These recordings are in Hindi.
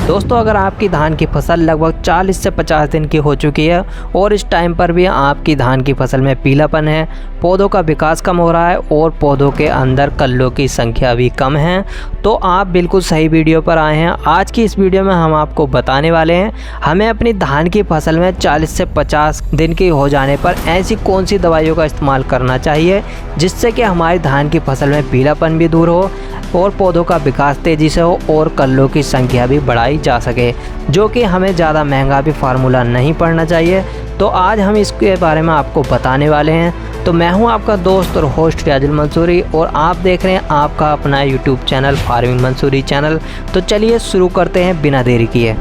दोस्तों अगर आपकी धान की फसल लगभग 40 से 50 दिन की हो चुकी है और इस टाइम पर भी आपकी धान की फसल में पीलापन है, पौधों का विकास कम हो रहा है और पौधों के अंदर कल्लों की संख्या भी कम है, तो आप बिल्कुल सही वीडियो पर आए हैं। आज की इस वीडियो में हम आपको बताने वाले हैं हमें अपनी धान की फसल में 40 से 50 दिन की हो जाने पर ऐसी कौन सी दवाइयों का इस्तेमाल करना चाहिए जिससे कि हमारी धान की फसल में पीलापन भी दूर हो और पौधों का विकास तेज़ी से हो और कल्लों की संख्या भी बढ़ाई जा सके, जो कि हमें ज़्यादा महंगा भी फार्मूला नहीं पड़ना चाहिए। तो आज हम इसके बारे में आपको बताने वाले हैं। तो मैं हूं आपका दोस्त और होस्ट रियाजुल मंसूरी और आप देख रहे हैं आपका अपना YouTube channel farming Mussoorie channel. तो चलिए शुरू करते हैं बिना देरी किए।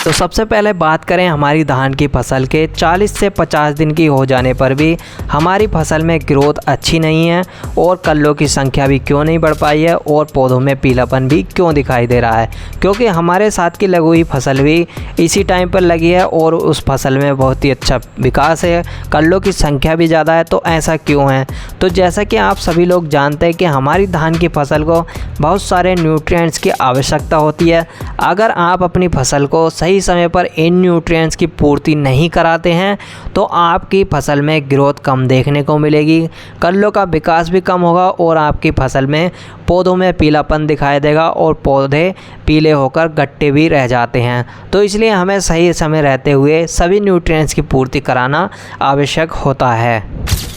तो सबसे पहले बात करें हमारी धान की फसल के 40 से 50 दिन की हो जाने पर भी हमारी फसल में ग्रोथ अच्छी नहीं है और कल्लों की संख्या भी क्यों नहीं बढ़ पाई है और पौधों में पीलापन भी क्यों दिखाई दे रहा है, क्योंकि हमारे साथ की लगी हुई फसल भी इसी टाइम पर लगी है और उस फसल में बहुत ही अच्छा विकास है, कल्लों की संख्या भी ज़्यादा है। तो ऐसा क्यों है? तो जैसा कि आप सभी लोग जानते हैं कि हमारी धान की फसल को बहुत सारे न्यूट्रिएंट्स की आवश्यकता होती है। अगर आप अपनी फसल को सही समय पर इन न्यूट्रिएंट्स की पूर्ति नहीं कराते हैं तो आपकी फसल में ग्रोथ कम देखने को मिलेगी, कल्लों का विकास भी कम होगा और आपकी फसल में पौधों में पीलापन दिखाई देगा और पौधे पीले होकर गट्टे भी रह जाते हैं। तो इसलिए हमें सही समय रहते हुए सभी न्यूट्रिएंट्स की पूर्ति कराना आवश्यक होता है।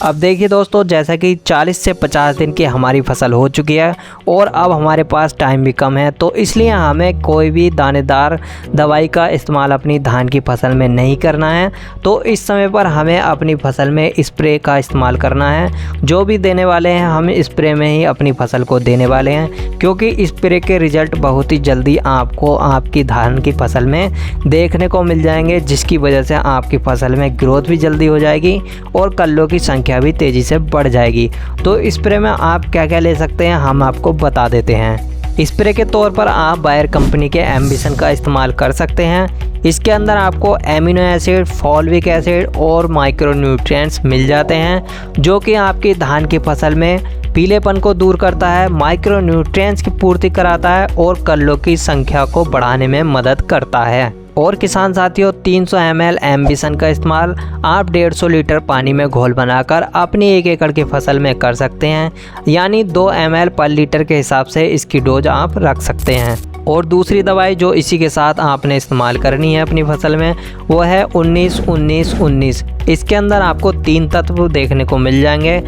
अब देखिए दोस्तों, जैसा कि 40 से 50 दिन की हमारी फसल हो चुकी है और अब हमारे पास टाइम भी कम है, तो इसलिए हमें कोई भी दानेदार दवाई का इस्तेमाल अपनी धान की फसल में नहीं करना है। तो इस समय पर हमें अपनी फसल में स्प्रे का इस्तेमाल करना है। जो भी देने वाले हैं हम स्प्रे में ही अपनी फसल को देने वाले हैं, क्योंकि स्प्रे के रिजल्ट बहुत ही जल्दी आपको आपकी धान की फसल में देखने को मिल जाएंगे, जिसकी वजह से आपकी फसल में ग्रोथ भी जल्दी हो जाएगी और कल्लों की संख्या भी तेज़ी से बढ़ जाएगी। तो स्प्रे में आप क्या क्या ले सकते हैं हम आपको बता देते हैं। स्प्रे के तौर पर आप बायर कंपनी के एम्बिशन का इस्तेमाल कर सकते हैं। इसके अंदर आपको एमिनो एसिड, फॉलिक एसिड और माइक्रो न्यूट्रिएंट्स मिल जाते हैं, जो कि आपकी धान की फसल में पीलेपन को दूर करता है, माइक्रो न्यूट्रिएंट्स की पूर्ति कराता है और कल्लों की संख्या को बढ़ाने में मदद करता है। और किसान साथियों, 300 ml एम्बिशन का इस्तेमाल आप 150 लीटर पानी में घोल बनाकर अपनी 1 एकड़ की फसल में कर सकते हैं, यानी 2 ml पर लीटर के हिसाब से इसकी डोज आप रख सकते हैं। और दूसरी दवाई जो इसी के साथ आपने इस्तेमाल करनी है अपनी फसल में, वो है 19-19-19। इसके अंदर आपको 3 तत्व देखने को मिल जाएंगे,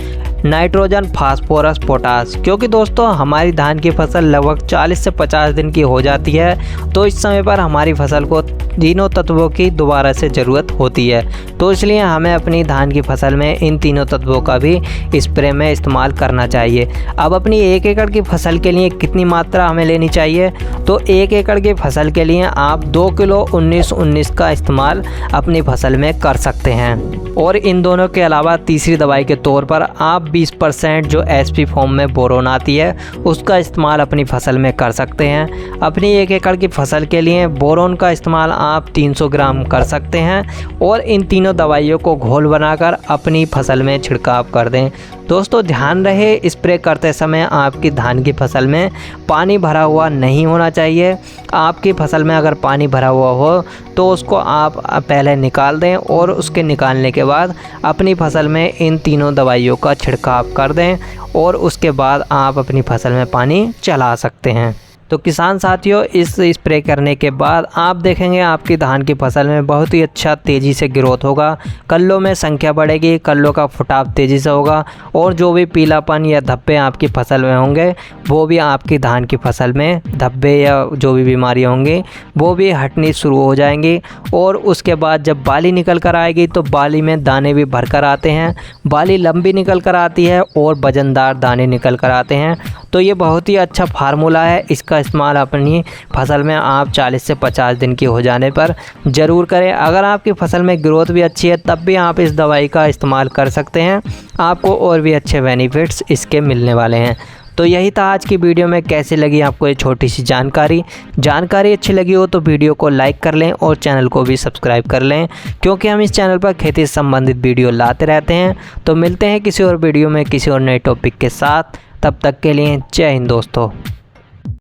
नाइट्रोजन, फास्फोरस, पोटास। क्योंकि दोस्तों हमारी धान की फसल लगभग 40 से 50 दिन की हो जाती है, तो इस समय पर हमारी फसल को तीनों तत्वों की दोबारा से ज़रूरत होती है। तो इसलिए हमें अपनी धान की फसल में इन तीनों तत्वों का भी स्प्रे में इस्तेमाल करना चाहिए। अब अपनी 1 एकड़ की फसल के लिए कितनी मात्रा हमें लेनी चाहिए? तो 1 एकड़ की फसल के लिए आप 2 किलो 19-19 का इस्तेमाल अपनी फसल में कर सकते हैं। और इन दोनों के अलावा तीसरी दवाई के तौर पर आप 20% जो SP फॉर्म में बोरोन आती है उसका इस्तेमाल अपनी फसल में कर सकते हैं। अपनी 1 एकड़ की फसल के लिए बोरोन का इस्तेमाल आप 300 ग्राम कर सकते हैं और इन तीनों दवाइयों को घोल बनाकर अपनी फसल में छिड़काव कर दें। दोस्तों ध्यान रहे, स्प्रे करते समय आपकी धान की फसल में पानी भरा हुआ नहीं होना चाहिए। आपकी फसल में अगर पानी भरा हुआ हो तो उसको आप पहले निकाल दें और उसके निकालने के बाद अपनी फसल में इन तीनों दवाइयों का छिड़काव कर दें और उसके बाद आप अपनी फसल में पानी चला सकते हैं। तो किसान साथियों, इस स्प्रे करने के बाद आप देखेंगे आपकी धान की फसल में बहुत ही अच्छा तेज़ी से ग्रोथ होगा, कल्लों में संख्या बढ़ेगी, कल्लों का फुटाव तेज़ी से होगा और जो भी पीलापन या धब्बे आपकी फसल में होंगे वो भी आपकी धान की फसल में धब्बे या जो भी बीमारियां होंगी वो भी हटनी शुरू हो जाएंगी। और उसके बाद जब बाली निकल कर आएगी तो बाली में दाने भी भर कर आते हैं, बाली लंबी निकल कर आती है और वजनदार दाने निकल कर आते हैं। तो ये बहुत ही अच्छा फार्मूला है, इसका इस्तेमाल अपनी फसल में आप 40 से 50 दिन की हो जाने पर ज़रूर करें। अगर आपकी फसल में ग्रोथ भी अच्छी है तब भी आप इस दवाई का इस्तेमाल कर सकते हैं, आपको और भी अच्छे बेनिफिट्स इसके मिलने वाले हैं। तो यही था आज की वीडियो में। कैसी लगी आपको ये छोटी सी जानकारी अच्छी लगी हो तो वीडियो को लाइक कर लें और चैनल को भी सब्सक्राइब कर लें, क्योंकि हम इस चैनल पर खेती से संबंधित वीडियो लाते रहते हैं। तो मिलते हैं किसी और वीडियो में किसी और नए टॉपिक के साथ, तब तक के लिए जय हिंद दोस्तों।